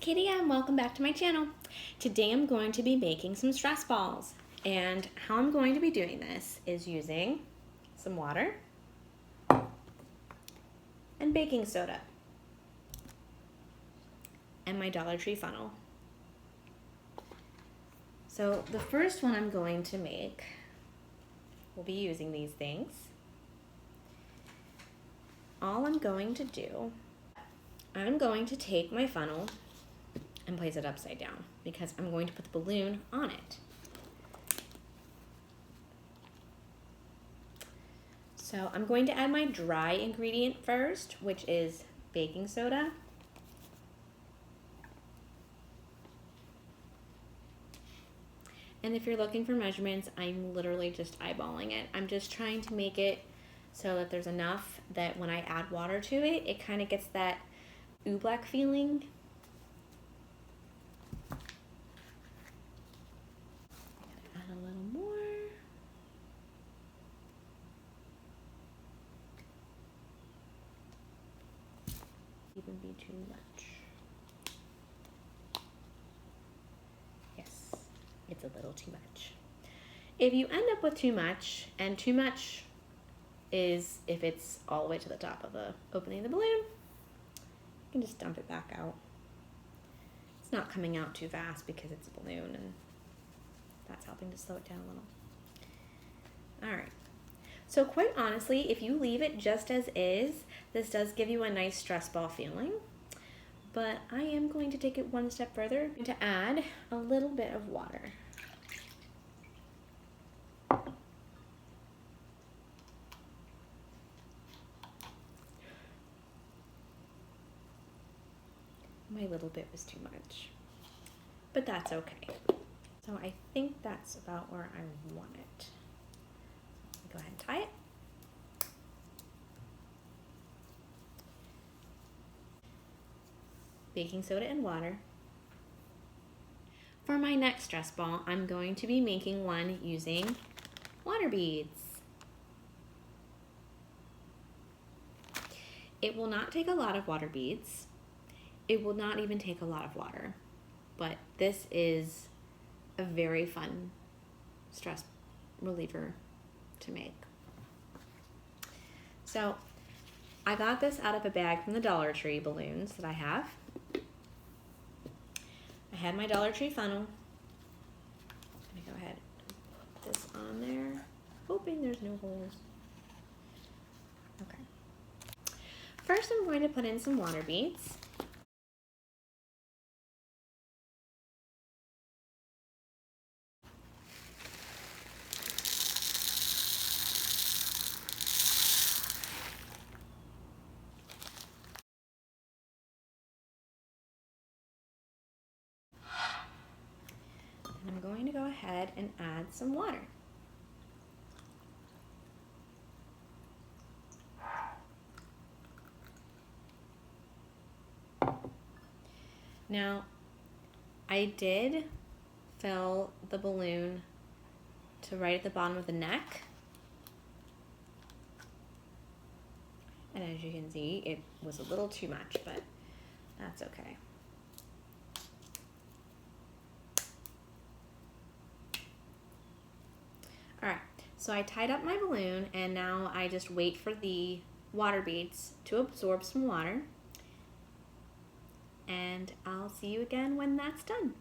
Katie and welcome back to my channel. Today I'm going to be making some stress balls, and how I'm going to be doing this is using some water and baking soda and my Dollar Tree funnel. So the first one I'm going to make, we'll be using these things. All I'm going to do, I'm going to take my funnel and place it upside down because I'm going to put the balloon on it. So I'm going to add my dry ingredient first, which is baking soda. And if you're looking for measurements, I'm literally just eyeballing it. I'm just trying to make it so that there's enough that when I add water to it, it kind of gets that oobleck feeling. Add a little more. Even be too much. Yes, it's a little too much. If you end up with too much, and too much is if it's all the way to the top of the opening of the balloon, you can just dump it back out. It's not coming out too fast because it's a balloon, and that's helping to slow it down a little. All right. So quite honestly, if you leave it just as is, this does give you a nice stress ball feeling. But I am going to take it one step further to add a little bit of water. My little bit was too much, but that's okay. So I think that's about where I want it. Go ahead and tie it. Baking soda and water. For my next stress ball, I'm going to be making one using water beads. It will not take a lot of water beads. It will not even take a lot of water, but this is a very fun stress reliever to make. So I got this out of a bag from the Dollar Tree balloons that I have. I had my Dollar Tree funnel. I'm gonna go ahead and put this on there, hoping there's no holes. Okay. First I'm going to put in some water beads. I'm going to go ahead and add some water. Now, I did fill the balloon to right at the bottom of the neck. And as you can see, it was a little too much, but that's okay. All right, so I tied up my balloon, and now I just wait for the water beads to absorb some water. And I'll see you again when that's done.